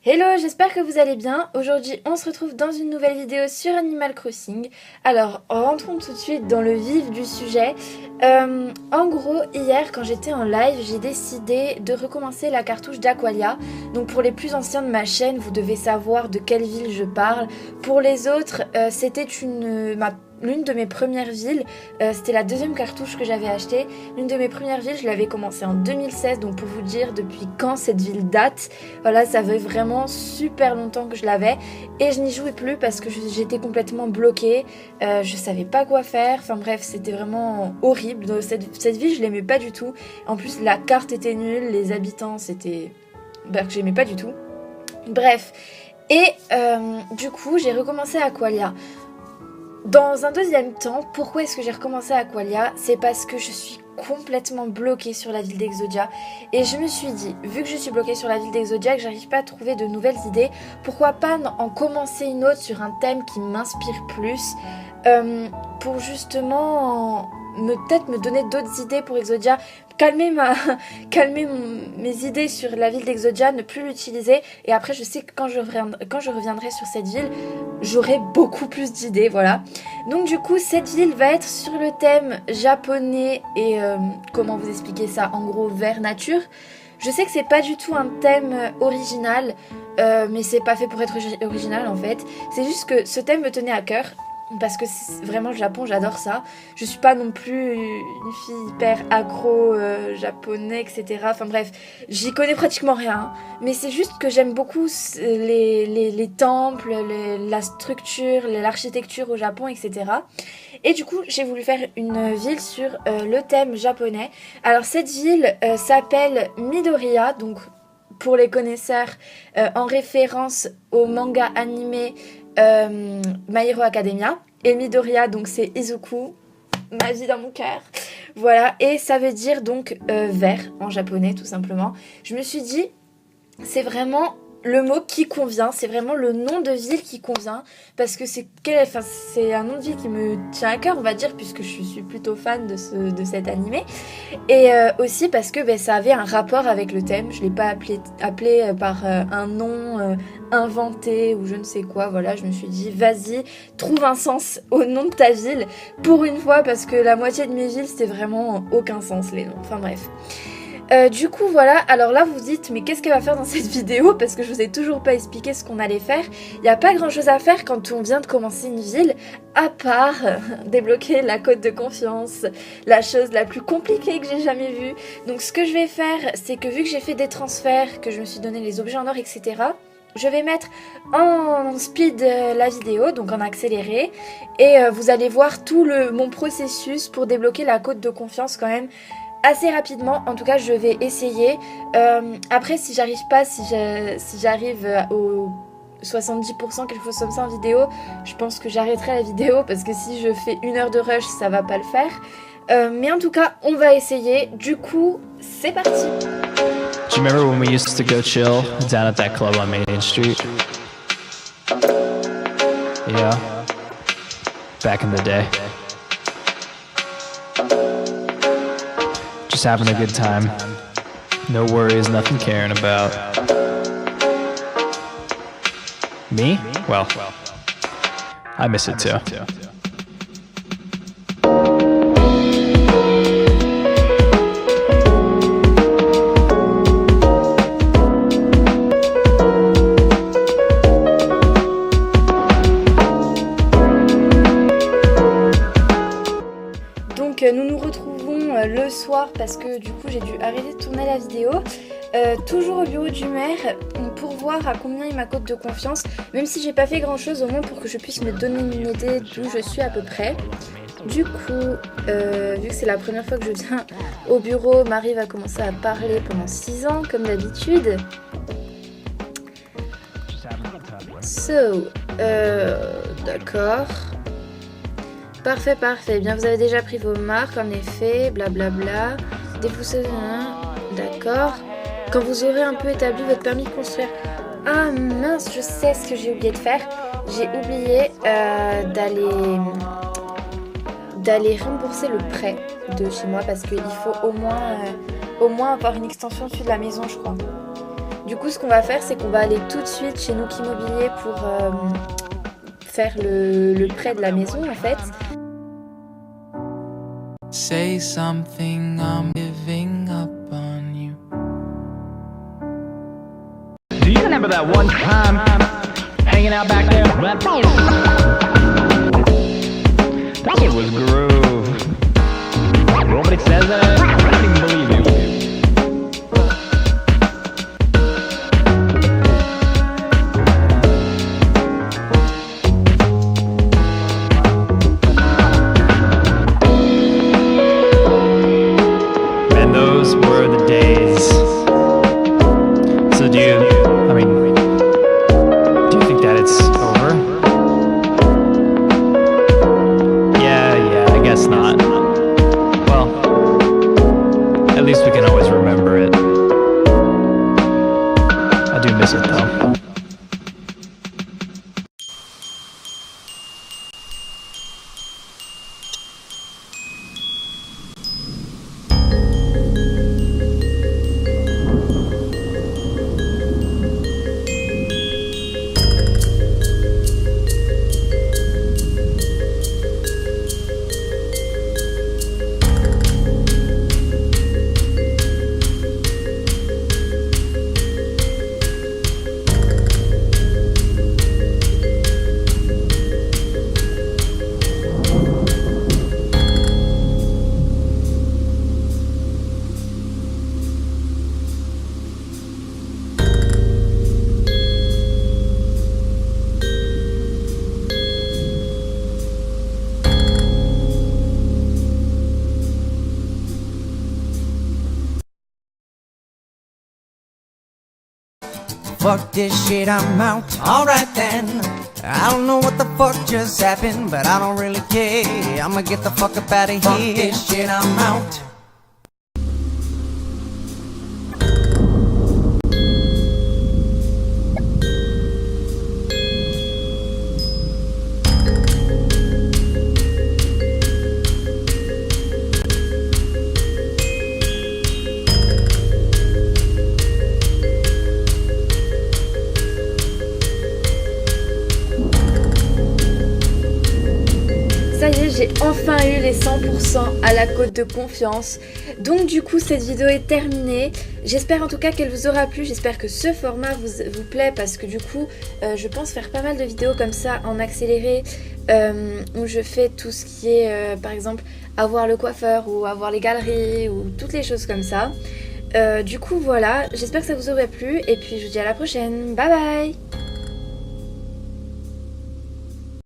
Hello, j'espère que vous allez bien. Aujourd'hui, on se retrouve dans une nouvelle vidéo sur Animal Crossing. Alors, rentrons tout de suite dans le vif du sujet. En gros, hier, quand j'étais en live, j'ai décidé de recommencer la cartouche d'Aqualia. Donc, pour les plus anciens de ma chaîne, vous devez savoir de quelle ville je parle. Pour les autres, c'était l'une de mes premières villes, c'était la deuxième cartouche que j'avais achetée. L'une de mes premières villes, je l'avais commencée en 2016, donc pour vous dire depuis quand cette ville date. Voilà, ça fait vraiment super longtemps que je l'avais et je n'y jouais plus parce que j'étais complètement bloquée. Je savais pas quoi faire, enfin bref, c'était vraiment horrible. Donc, cette ville, je l'aimais pas du tout. En plus, la carte était nulle, les habitants, c'était... que j'aimais pas du tout. Bref, et du coup, j'ai recommencé Aqualia. Dans un deuxième temps, pourquoi est-ce que j'ai recommencé Aqualia? C'est parce que je suis complètement bloquée sur la ville d'Exodia. Et je me suis dit, vu que je suis bloquée sur la ville d'Exodia, que j'arrive pas à trouver de nouvelles idées, pourquoi pas en commencer une autre sur un thème qui m'inspire plus, pour justement peut-être me donner d'autres idées pour Exodia, calmer mes idées sur la ville d'Exodia, ne plus l'utiliser, et après je sais que quand je reviendrai sur cette ville, j'aurai beaucoup plus d'idées, voilà. Donc du coup, cette ville va être sur le thème japonais et comment vous expliquer ça, en gros vert nature. Je sais que c'est pas du tout un thème original, mais c'est pas fait pour être original en fait. C'est juste que ce thème me tenait à cœur. Parce que vraiment le Japon, j'adore ça. Je suis pas non plus une fille hyper accro japonais, etc. Enfin bref, j'y connais pratiquement rien. Mais c'est juste que j'aime beaucoup les temples, la structure, l'architecture au Japon, etc. Et du coup, j'ai voulu faire une ville sur le thème japonais. Alors cette ville s'appelle Midoriya, donc pour les connaisseurs, en référence au manga animé My Hero Academia. Et Midoriya, donc c'est Izuku, ma vie dans mon cœur. Voilà, et ça veut dire donc vert en japonais tout simplement. Je me suis dit, c'est vraiment le mot qui convient, c'est vraiment le nom de ville qui convient, parce que c'est un nom de ville qui me tient à cœur, on va dire, puisque je suis plutôt fan de cet animé, et aussi parce que ça avait un rapport avec le thème. Je l'ai pas appelé par un nom inventé ou je ne sais quoi. Voilà, je me suis dit, vas-y, trouve un sens au nom de ta ville, pour une fois, parce que la moitié de mes villes, c'était vraiment aucun sens les noms, enfin bref. Du coup voilà, alors là vous vous dites mais qu'est-ce qu'elle va faire dans cette vidéo, parce que je vous ai toujours pas expliqué ce qu'on allait faire. Il n'y a pas grand chose à faire quand on vient de commencer une ville, à part débloquer la cote de confiance, la chose la plus compliquée que j'ai jamais vue. Donc ce que je vais faire, c'est que vu que j'ai fait des transferts, que je me suis donné les objets en or, etc., je vais mettre en speed la vidéo, donc en accéléré, et vous allez voir tout mon processus pour débloquer la cote de confiance quand même assez rapidement. En tout cas je vais essayer. Après si j'arrive pas, si j'arrive au 70%, quelque chose comme ça en vidéo, je pense que j'arrêterai la vidéo, parce que si je fais 1 heure de rush ça va pas le faire. Mais en tout cas on va essayer. Du coup c'est parti. Do you remember when we used to go chill down at that club on Main Street? Yeah, back in the day. Just having a good time. No worries, nothing caring about. Me? Well, I miss it too. Donc nous nous retrouvons le soir, parce que du coup j'ai dû arrêter de tourner la vidéo. Toujours au bureau du maire pour voir à combien est ma cote de confiance, même si j'ai pas fait grand chose, au moins pour que je puisse me donner une idée d'où je suis à peu près. Du coup, vu que c'est la première fois que je viens au bureau, Marie va commencer à parler pendant 6 ans comme d'habitude. D'accord. Parfait. Bien, vous avez déjà pris vos marques, en effet, blablabla. Dépousser, d'accord. Quand vous aurez un peu établi votre permis de construire. Ah mince, je sais ce que j'ai oublié de faire. J'ai oublié d'aller rembourser le prêt de chez moi, parce qu'il faut au moins avoir une extension au-dessus de la maison, je crois. Du coup, ce qu'on va faire, c'est qu'on va aller tout de suite chez Nook Immobilier pour faire le prêt de la maison en fait. Say something, I'm giving up on you. Do you remember that one time hanging out back there? That shit was groove. Nobody says that. I don't even believe you. And those were the days. So do you think that it's over? Yeah, I guess not. Well, at least we can always remember it. I do miss it though. Fuck this shit, I'm out. Alright then. I don't know what the fuck just happened, but I don't really care. I'ma get the fuck up out of here. Fuck this shit, I'm out. Ça y est, j'ai enfin eu les 100% à la cote de confiance. Donc du coup, cette vidéo est terminée. J'espère en tout cas qu'elle vous aura plu. J'espère que ce format vous plaît parce que du coup, je pense faire pas mal de vidéos comme ça en accéléré où je fais tout ce qui est, par exemple, avoir le coiffeur ou avoir les galeries ou toutes les choses comme ça. Du coup, voilà. J'espère que ça vous aurait plu et puis je vous dis à la prochaine. Bye bye!